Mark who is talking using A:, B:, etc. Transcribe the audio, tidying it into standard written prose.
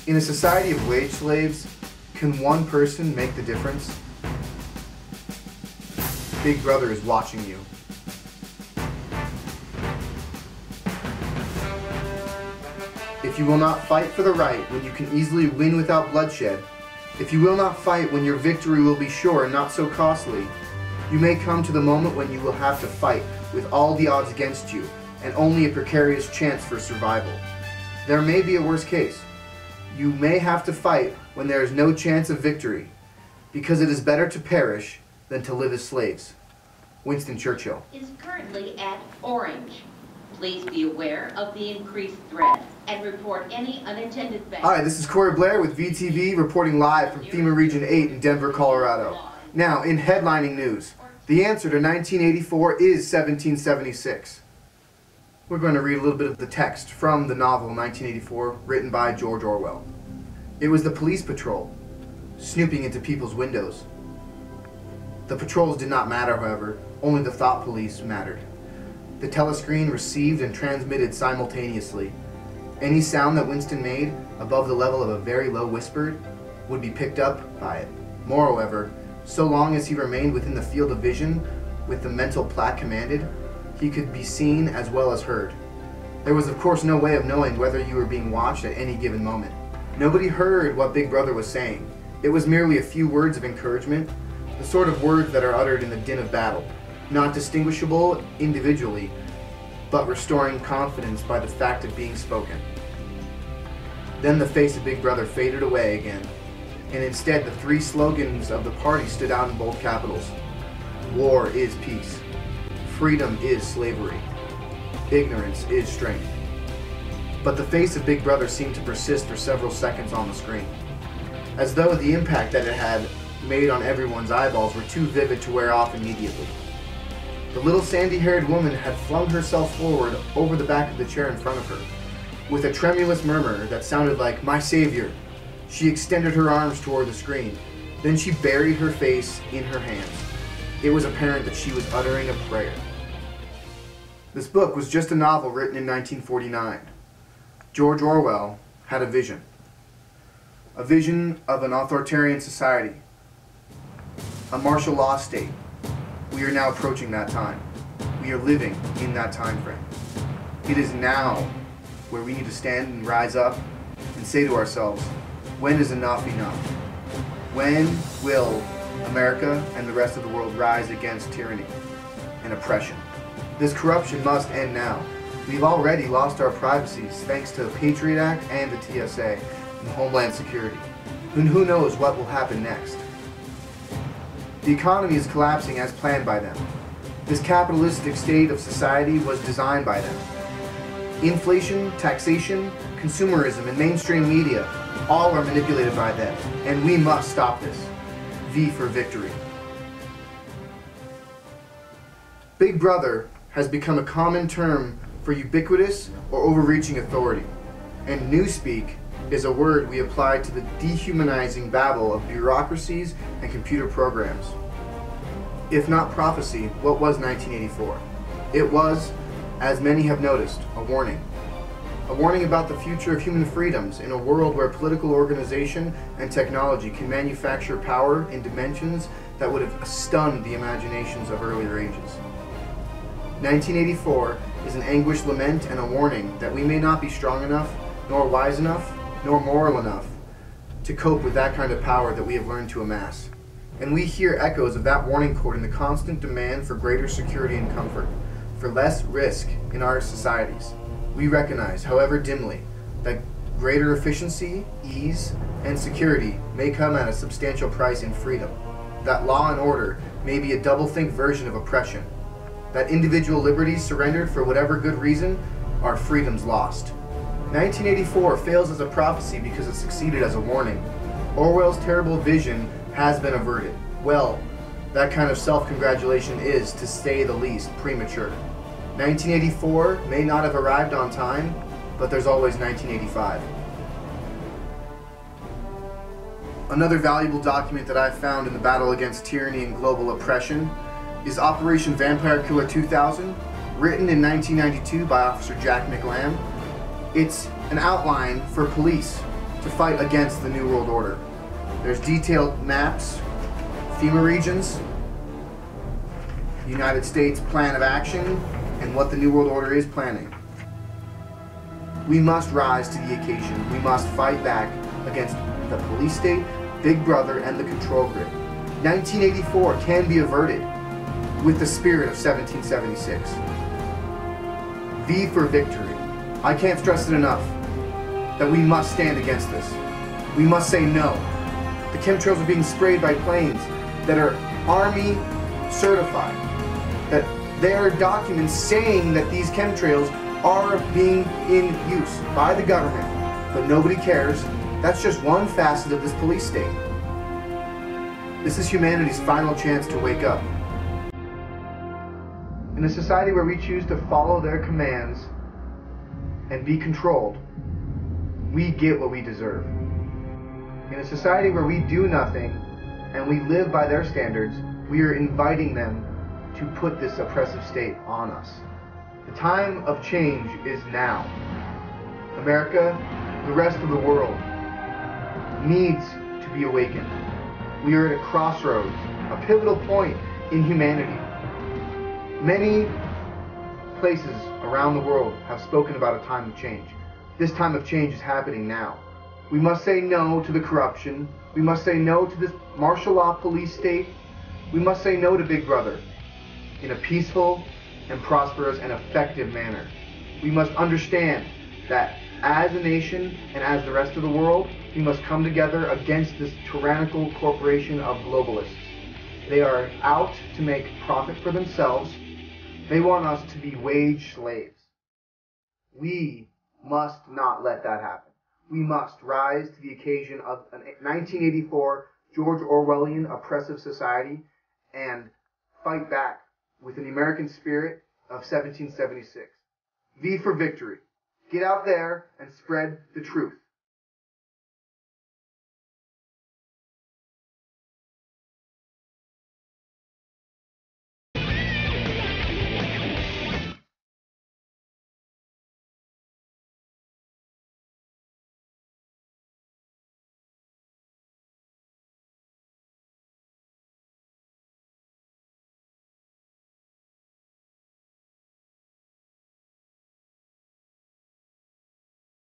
A: In a society of wage slaves, can one person make the difference? Big Brother is watching you. If you will not fight for the right when you can easily win without bloodshed, if you will not fight when your victory will be sure and not so costly, you may come to the moment when you will have to fight with all the odds against you and only a precarious chance for survival. There may be a worse case. You may have to fight when there is no chance of victory, because it is better to perish than to live as slaves. Winston Churchill.
B: Is currently at orange. Please be aware of the increased threat and report any unintended effects.
A: Hi, this is Corey Blair with VTV reporting live from FEMA Region 8 in Denver, Colorado. Now, in headlining news, the answer to 1984 is 1776. We're going to read a little bit of the text from the novel 1984, written by George Orwell. It was the police patrol, snooping into people's windows. The patrols did not matter, however, only the thought police mattered. The telescreen received and transmitted simultaneously. Any sound that Winston made above the level of a very low whisper would be picked up by it. Moreover, so long as he remained within the field of vision with the mental plaque commanded, he could be seen as well as heard. There was of course no way of knowing whether you were being watched at any given moment. Nobody heard what Big Brother was saying. It was merely a few words of encouragement, the sort of words that are uttered in the din of battle, not distinguishable individually, but restoring confidence by the fact of being spoken. Then the face of Big Brother faded away again, and instead the three slogans of the party stood out in bold capitals. War is peace. Freedom is slavery. Ignorance is strength. But the face of Big Brother seemed to persist for several seconds on the screen, as though the impact that it had made on everyone's eyeballs were too vivid to wear off immediately. The little sandy-haired woman had flung herself forward over the back of the chair in front of her. With a tremulous murmur that sounded like, "My savior," she extended her arms toward the screen. Then she buried her face in her hands. It was apparent that she was uttering a prayer. This book was just a novel written in 1949. George Orwell had a vision of an authoritarian society, a martial law state. We are now approaching that time. We are living in that time frame. It is now where we need to stand and rise up and say to ourselves, when is enough enough? When will America and the rest of the world rise against tyranny and oppression? This corruption must end now. We've already lost our privacies thanks to the Patriot Act and the TSA and Homeland Security. And who knows what will happen next? The economy is collapsing as planned by them. This capitalistic state of society was designed by them. Inflation, taxation, consumerism, and mainstream media all are manipulated by them, and we must stop this. V for victory. Big Brother has become a common term for ubiquitous or overreaching authority, and newspeak is a word we apply to the dehumanizing babble of bureaucracies and computer programs. If not prophecy, what was 1984? It was, as many have noticed, a warning. A warning about the future of human freedoms in a world where political organization and technology can manufacture power in dimensions that would have stunned the imaginations of earlier ages. 1984 is an anguished lament and a warning that we may not be strong enough, nor wise enough, nor moral enough to cope with that kind of power that we have learned to amass. And we hear echoes of that warning chord in the constant demand for greater security and comfort, for less risk in our societies. We recognize, however dimly, that greater efficiency, ease, and security may come at a substantial price in freedom, that law and order may be a double-think version of oppression, that individual liberties surrendered for whatever good reason are freedoms lost. 1984 fails as a prophecy because it succeeded as a warning. Orwell's terrible vision has been averted. Well, that kind of self-congratulation is, to say the least, premature. 1984 may not have arrived on time, but there's always 1985. Another valuable document that I've found in the battle against tyranny and global oppression is Operation Vampire Killer 2000, written in 1992 by Officer Jack McLam. It's an outline for police to to fight against the New World Order. There's detailed maps, FEMA regions, United States plan of action, and what the New World Order is planning. We must rise to the occasion. We must fight back against the police state, Big Brother, and the control grid. 1984 can be averted with the spirit of 1776. V for victory. I can't stress it enough that we must stand against this. We must say no. The chemtrails are being sprayed by planes that are Army certified, that there are documents saying that these chemtrails are being in use by the government, but nobody cares. That's just one facet of this police state. This is humanity's final chance to wake up. In a society where we choose to follow their commands and be controlled, we get what we deserve. In a society where we do nothing and we live by their standards, we are inviting them to put this oppressive state on us. The time of change is now. America, the rest of the world, needs to be awakened. We are at a crossroads, a pivotal point in humanity. Many places around the world have spoken about a time of change. This time of change is happening now. We must say no to the corruption. We must say no to this martial law police state. We must say no to Big Brother in a peaceful and prosperous and effective manner. We must understand that as a nation and as the rest of the world, we must come together against this tyrannical corporation of globalists. They are out to make profit for themselves. They want us to be wage slaves. We must not let that happen. We must rise to the occasion of a 1984 George Orwellian oppressive society and fight back with the American spirit of 1776. V for victory. Get out there and spread the truth.